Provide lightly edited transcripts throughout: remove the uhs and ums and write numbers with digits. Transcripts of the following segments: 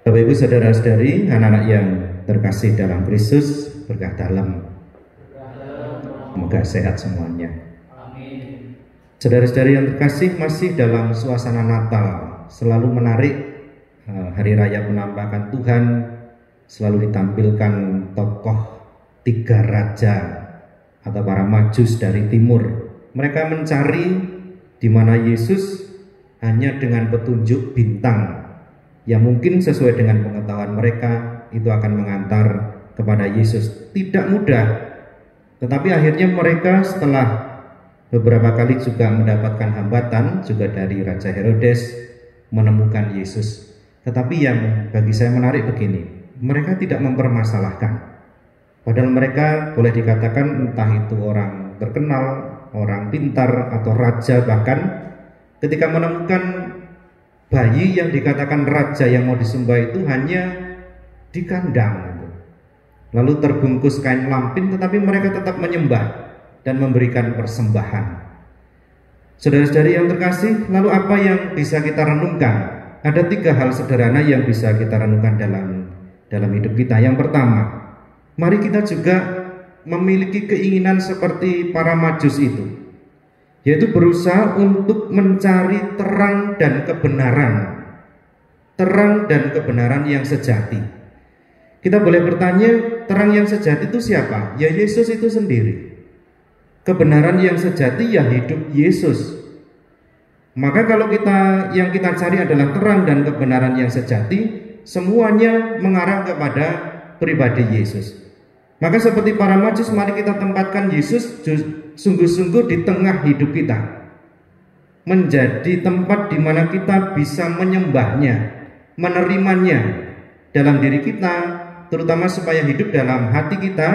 Bapak Ibu saudara-saudari, anak-anak yang terkasih dalam Kristus, berkah dalam, semoga sehat semuanya. Saudara-saudari yang terkasih, masih dalam suasana Natal, selalu menarik hari raya penampakan Tuhan, selalu ditampilkan tokoh tiga raja atau para majus dari timur. Mereka mencari di mana Yesus hanya dengan petunjuk bintang yang mungkin sesuai dengan pengetahuan mereka itu akan mengantar kepada Yesus. Tidak mudah, tetapi akhirnya mereka setelah beberapa kali juga mendapatkan hambatan juga dari Raja Herodes menemukan Yesus. Tetapi yang bagi saya menarik begini, mereka tidak mempermasalahkan. Padahal mereka boleh dikatakan entah itu orang terkenal, orang pintar atau raja, bahkan ketika menemukan bayi yang dikatakan raja yang mau disembah itu hanya di kandang, lalu terbungkus kain lampin, tetapi mereka tetap menyembah dan memberikan persembahan. Saudara-saudari yang terkasih, lalu apa yang bisa kita renungkan? Ada tiga hal sederhana yang bisa kita renungkan dalam hidup kita. Yang pertama, mari kita juga memiliki keinginan seperti para majus itu, yaitu berusaha untuk mencari terang dan kebenaran yang sejati. Kita boleh bertanya, terang yang sejati itu siapa? Ya Yesus itu sendiri. Kebenaran yang sejati ya hidup Yesus. Maka kalau yang kita cari adalah terang dan kebenaran yang sejati, semuanya mengarah kepada pribadi Yesus. Maka seperti para majus, mari kita tempatkan Yesus sungguh-sungguh di tengah hidup kita, menjadi tempat di mana kita bisa menyembahnya, menerimanya dalam diri kita, terutama supaya hidup dalam hati kita,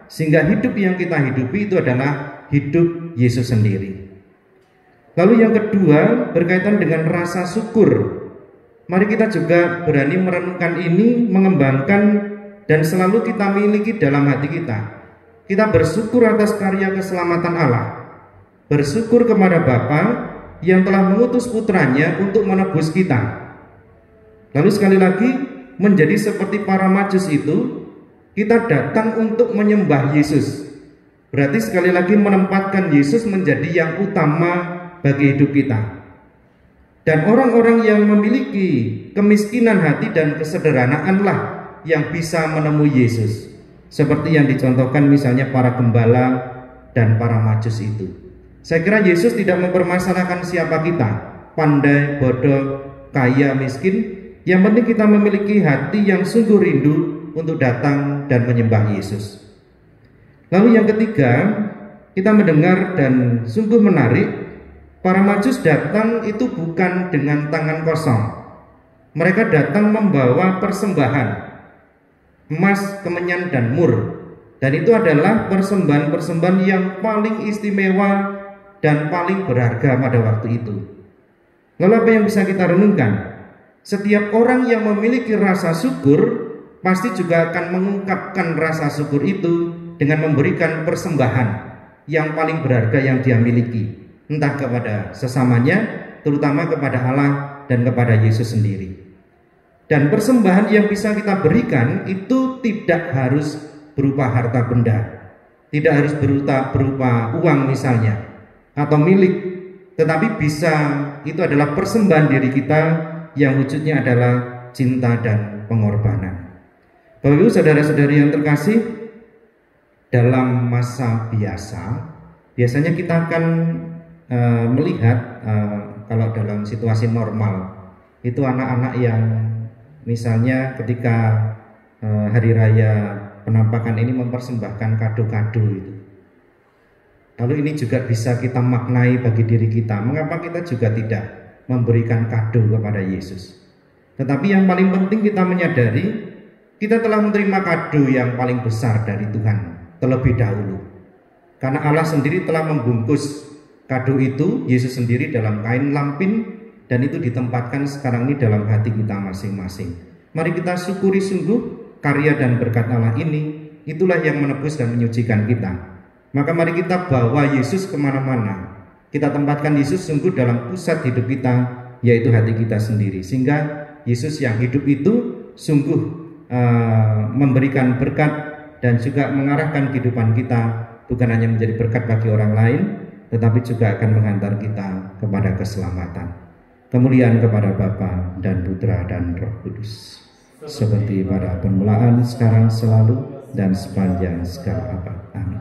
sehingga hidup yang kita hidupi itu adalah hidup Yesus sendiri. Lalu yang kedua, berkaitan dengan rasa syukur. Mari kita juga berani merenungkan ini, mengembangkan, dan selalu kita miliki dalam hati kita. Kita bersyukur atas karya keselamatan Allah, bersyukur kepada Bapa yang telah mengutus putranya untuk menebus kita. Lalu sekali lagi, menjadi seperti para majus itu, kita datang untuk menyembah Yesus. Berarti sekali lagi menempatkan Yesus menjadi yang utama bagi hidup kita. Dan orang-orang yang memiliki kemiskinan hati dan kesederhanaanlah yang bisa menemui Yesus, seperti yang dicontohkan misalnya para gembala dan para majus itu. Saya kira Yesus tidak mempermasalahkan siapa kita, pandai, bodoh, kaya, miskin. Yang penting kita memiliki hati yang sungguh rindu untuk datang dan menyembah Yesus. Lalu yang ketiga, kita mendengar dan sungguh menarik, para majus datang itu bukan dengan tangan kosong. Mereka datang membawa persembahan, emas, kemenyan, dan mur. Dan itu adalah persembahan-persembahan yang paling istimewa dan paling berharga pada waktu itu. Lalu apa yang bisa kita renungkan? Setiap orang yang memiliki rasa syukur pasti juga akan mengungkapkan rasa syukur itu dengan memberikan persembahan yang paling berharga yang dia miliki, entah kepada sesamanya, terutama kepada Allah dan kepada Yesus sendiri. Dan persembahan yang bisa kita berikan itu tidak harus berupa harta benda, tidak harus berupa uang misalnya, atau milik, tetapi bisa itu adalah persembahan diri kita yang wujudnya adalah cinta dan pengorbanan. Bapak Ibu saudara-saudari yang terkasih, dalam masa biasanya kita akan melihat kalau dalam situasi normal itu anak-anak yang misalnya ketika hari raya penampakan ini mempersembahkan kado-kado itu. Lalu ini juga bisa kita maknai bagi diri kita. Mengapa kita juga tidak memberikan kado kepada Yesus? Tetapi yang paling penting kita menyadari kita telah menerima kado yang paling besar dari Tuhan terlebih dahulu. Karena Allah sendiri telah membungkus kado itu, Yesus sendiri, dalam kain lampin, dan itu ditempatkan sekarang ini dalam hati kita masing-masing. Mari kita syukuri sungguh karya dan berkat Allah ini, itulah yang menebus dan menyucikan kita. Maka mari kita bawa Yesus kemana-mana. Kita tempatkan Yesus sungguh dalam pusat hidup kita, yaitu hati kita sendiri. Sehingga Yesus yang hidup itu sungguh memberikan berkat dan juga mengarahkan kehidupan kita, bukan hanya menjadi berkat bagi orang lain, tetapi juga akan menghantar kita kepada keselamatan. Kemuliaan kepada Bapa dan Putra dan Roh Kudus, seperti pada permulaan, sekarang, selalu, dan sepanjang segala abad. Amin.